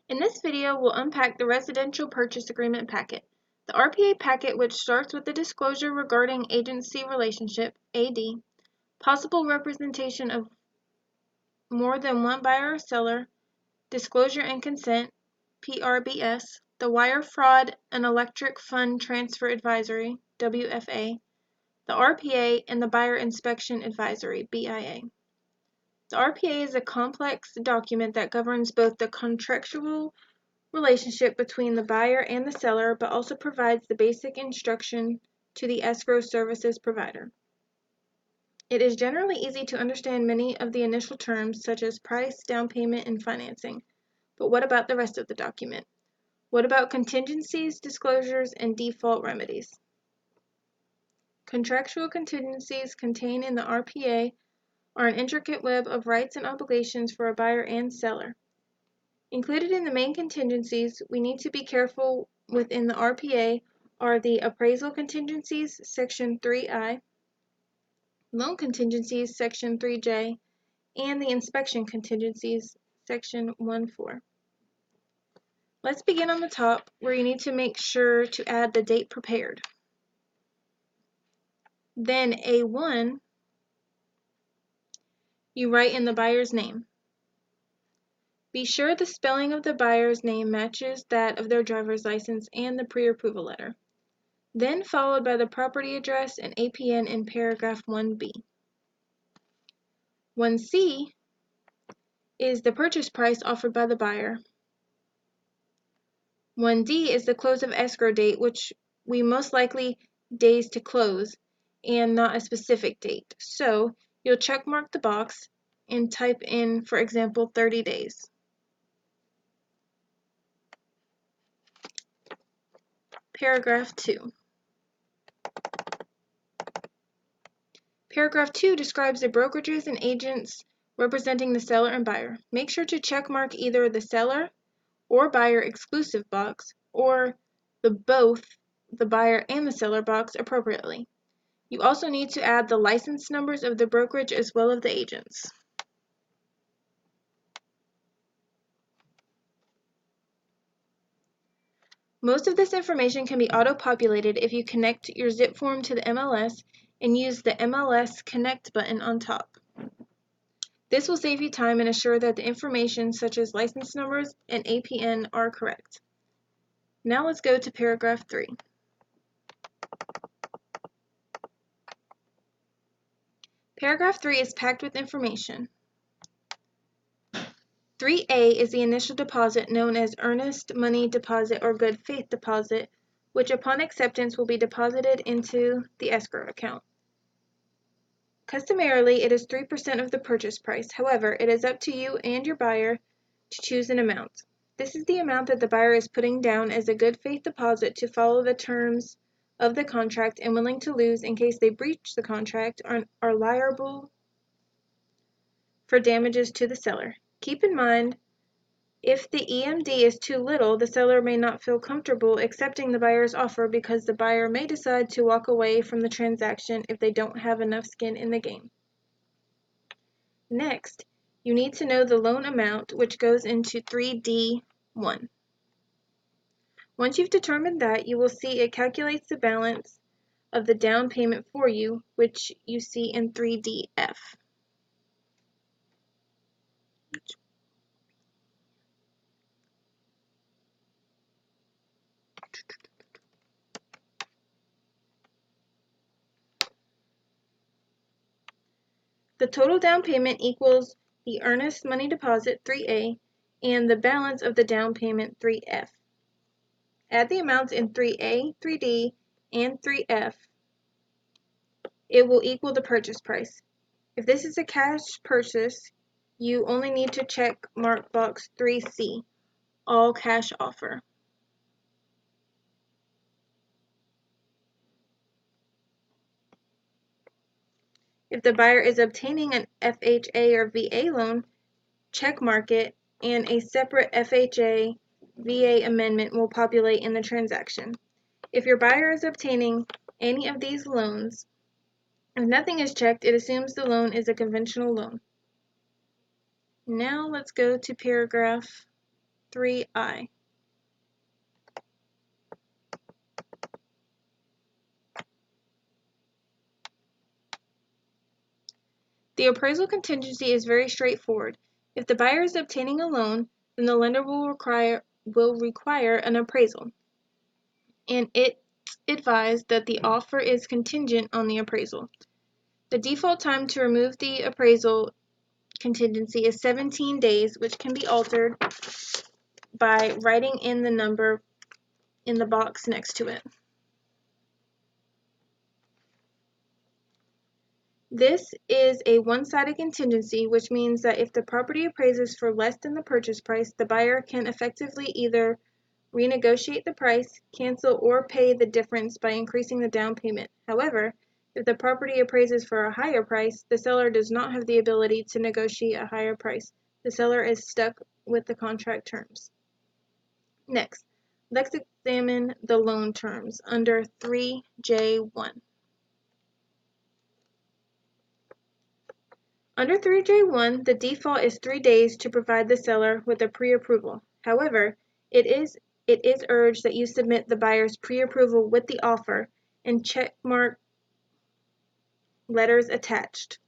In this video, we'll unpack the Residential Purchase Agreement packet. The RPA packet, which starts with the disclosure regarding agency relationship, AD, possible representation of more than one buyer or seller, disclosure and consent, PRBS, the wire fraud and electric fund transfer advisory, WFA, the RPA, and the buyer inspection advisory, BIA. The RPA is a complex document that governs both the contractual relationship between the buyer and the seller, but also provides the basic instruction to the escrow services provider. It is generally easy to understand many of the initial terms, such as price, down payment, and financing. But what about the rest of the document? What about contingencies, disclosures, and default remedies? Contractual contingencies contained in the RPA are an intricate web of rights and obligations for a buyer and seller. Included in the main contingencies we need to be careful within the RPA are the appraisal contingencies, Section 3I, loan contingencies, Section 3J, and the inspection contingencies, Section 1.4. Let's begin on the top, where you need to make sure to add the date prepared. Then A1, you write in the buyer's name. Be sure the spelling of the buyer's name matches that of their driver's license and the pre-approval letter. Then followed by the property address and APN in paragraph 1B. 1C is the purchase price offered by the buyer. 1D is the close of escrow date, which we most likely days to close and not a specific date. So you'll check mark the box and type in, for example, 30 days. Paragraph 2. Paragraph 2 describes the brokerages and agents representing the seller and buyer. Make sure to check mark either the seller or buyer exclusive box or both the buyer and the seller box appropriately. You also need to add the license numbers of the brokerage as well as the agents. Most of this information can be auto-populated if you connect your zip form to the MLS and use the MLS Connect button on top. This will save you time and assure that the information such as license numbers and APN are correct. Now let's go to paragraph 3. Paragraph 3 is packed with information. 3A is the initial deposit known as earnest money deposit or good faith deposit, which upon acceptance will be deposited into the escrow account. Customarily, it is 3% of the purchase price. However, it is up to you and your buyer to choose an amount. This is the amount that the buyer is putting down as a good faith deposit to follow the terms of the contract and willing to lose in case they breach the contract or are liable for damages to the seller. Keep in mind, if the EMD is too little, the seller may not feel comfortable accepting the buyer's offer because the buyer may decide to walk away from the transaction if they don't have enough skin in the game. Next, you need to know the loan amount, which goes into 3D1. Once you've determined that, you will see it calculates the balance of the down payment for you, which you see in 3DF. The total down payment equals the earnest money deposit 3A and the balance of the down payment 3F. Add the amounts in 3A, 3D, and 3F. It will equal the purchase price. If this is a cash purchase, you only need to check mark box 3C, all cash offer. If the buyer is obtaining an FHA or VA loan, check mark it, and a separate FHA VA amendment will populate in the transaction. If your buyer is obtaining any of these loans, if nothing is checked, it assumes the loan is a conventional loan. Now let's go to paragraph 3I. The appraisal contingency is very straightforward. If the buyer is obtaining a loan, then the lender will require an appraisal, and it's advised that the offer is contingent on the appraisal. The default time to remove the appraisal contingency is 17 days, which can be altered by writing in the number in the box next to it. This is a one-sided contingency, which means that if the property appraises for less than the purchase price, the buyer can effectively either renegotiate the price, cancel, or pay the difference by increasing the down payment. However, if the property appraises for a higher price, the seller does not have the ability to negotiate a higher price. The seller is stuck with the contract terms. Next, let's examine the loan terms under 3J1. Under 3J1, the default is 3 days to provide the seller with a pre-approval. However, it is urged that you submit the buyer's pre-approval with the offer and checkmark letters attached.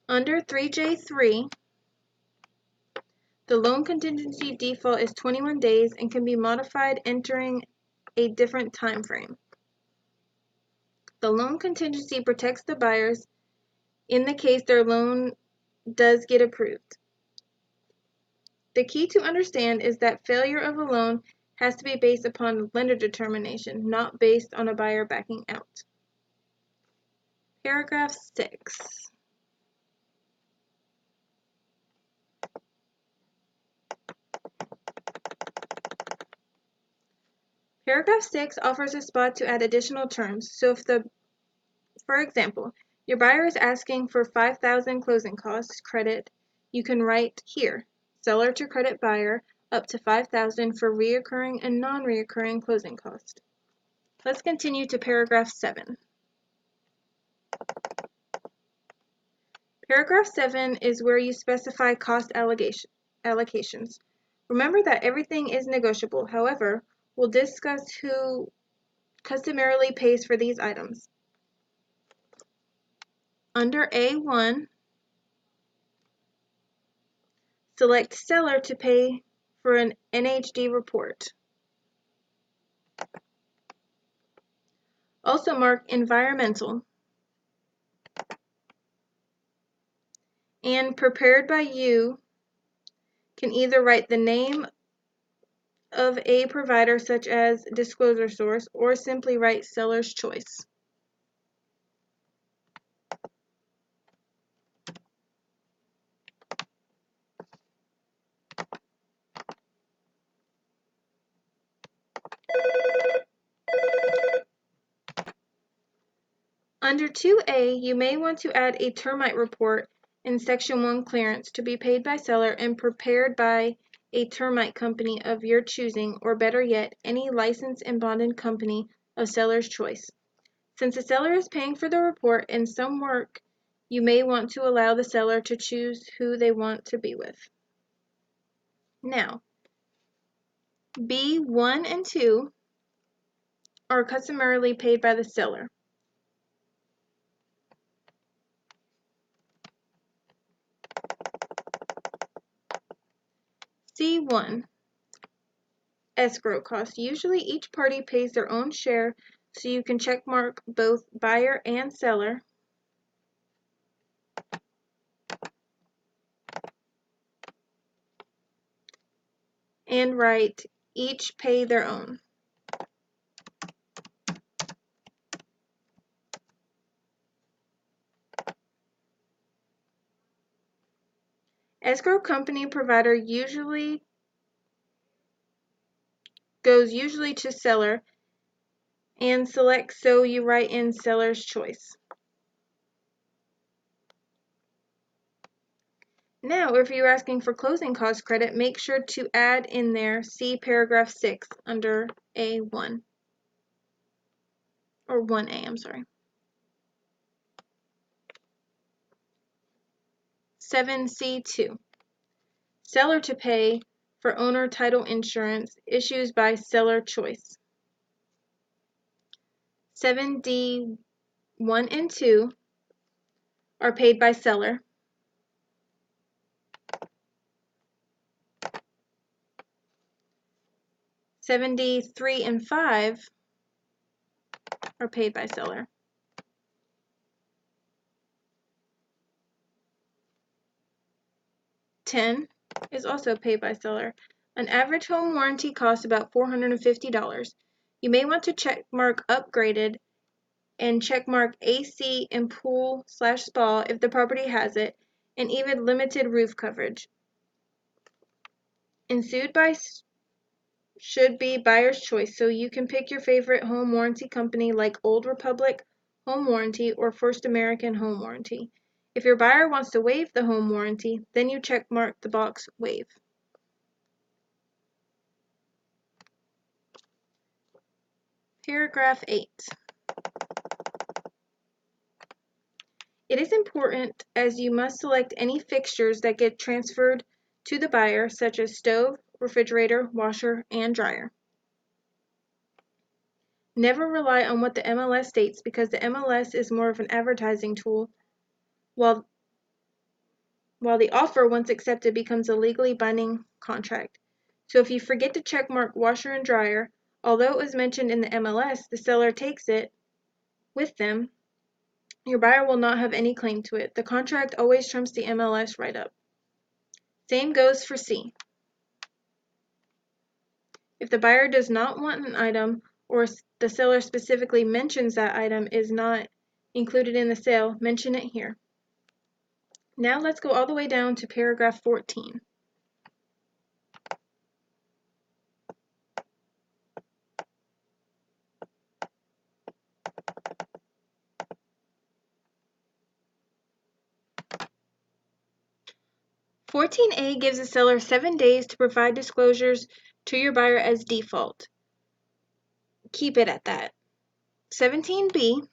Under 3J3, the loan contingency default is 21 days and can be modified entering a different time frame. The loan contingency protects the buyers in the case their loan does get approved. The key to understand is that failure of a loan has to be based upon lender determination, not based on a buyer backing out. Paragraph 6. Paragraph 6 offers a spot to add additional terms. So for example, your buyer is asking for $5,000 closing costs credit, you can write here, seller to credit buyer up to $5,000 for reoccurring and non-reoccurring closing costs. Let's continue to paragraph 7. Paragraph 7 is where you specify cost allocations. Remember that everything is negotiable. However, we'll discuss who customarily pays for these items. Under A1, select seller to pay for an NHD report. Also mark environmental and prepared by you can either write the name of a provider such as disclosure source or simply write seller's choice. Under 2A, you may want to add a termite report in Section 1 clearance to be paid by seller and prepared by a termite company of your choosing, or better yet, any licensed and bonded company of seller's choice. Since the seller is paying for the report and some work, you may want to allow the seller to choose who they want to be with. Now, B1 and 2 are customarily paid by the seller. C1, escrow costs. Usually each party pays their own share, so you can checkmark both buyer and seller. And write each pay their own. Escrow company provider goes to seller and select, so you write in seller's choice. Now, if you're asking for closing cost credit, make sure to add in there, see paragraph 6 under A1, or 1A, I'm sorry. 7C2. Seller to pay for owner title insurance issues by seller choice. 7D1 and 2 are paid by seller. 7D3 and 5 are paid by seller. 10 is also paid by seller. An average home warranty costs about $450. You may want to check mark upgraded and check mark AC and pool/spa if the property has it, and even limited roof coverage. Ensued by should be buyer's choice, so you can pick your favorite home warranty company like Old Republic Home Warranty or First American Home Warranty. If your buyer wants to waive the home warranty, then you check mark the box Waive. Paragraph 8. It is important as you must select any fixtures that get transferred to the buyer, such as stove, refrigerator, washer, and dryer. Never rely on what the MLS states because the MLS is more of an advertising tool, while the offer, once accepted, becomes a legally binding contract. So if you forget to check mark washer and dryer, although it was mentioned in the MLS, the seller takes it with them, your buyer will not have any claim to it. The contract always trumps the MLS write-up. Same goes for C. If the buyer does not want an item or the seller specifically mentions that item is not included in the sale, mention it here. Now let's go all the way down to paragraph 14. (14A) gives the seller 7 days to provide disclosures to your buyer as default. Keep it at that. 17B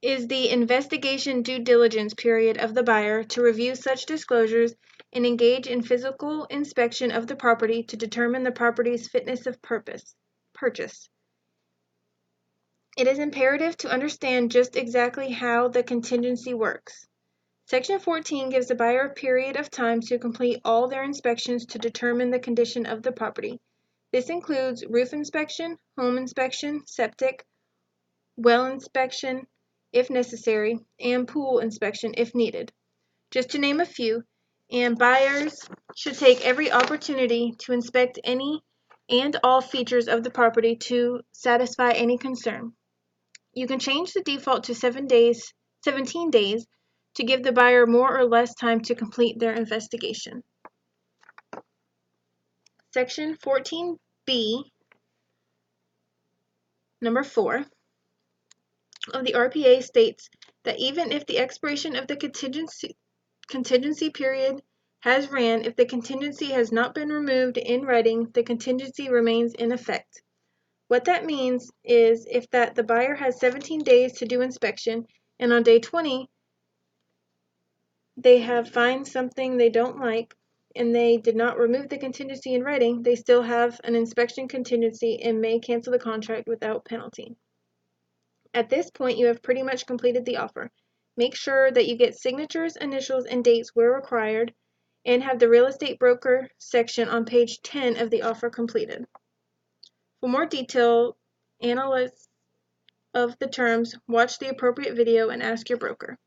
is the investigation due diligence period of the buyer to review such disclosures and engage in physical inspection of the property to determine the property's fitness of purchase. It is imperative to understand just exactly how the contingency works. Section 14 gives the buyer a period of time to complete all their inspections to determine the condition of the property. This includes roof inspection, home inspection, septic, well inspection if necessary, and pool inspection if needed, just to name a few, and buyers should take every opportunity to inspect any and all features of the property to satisfy any concern. You can change the default to 17 days to give the buyer more or less time to complete their investigation. Section 14B, number 4, of the RPA states that even if the expiration of the contingency period has ran, if the contingency has not been removed in writing, the contingency remains in effect. What that means is if the buyer has 17 days to do inspection, and on day 20, they have found something they don't like, and they did not remove the contingency in writing, they still have an inspection contingency and may cancel the contract without penalty. At this point, you have pretty much completed the offer. Make sure that you get signatures, initials, and dates where required, and have the real estate broker section on page 10 of the offer completed. For more detailed analysis of the terms, watch the appropriate video and ask your broker.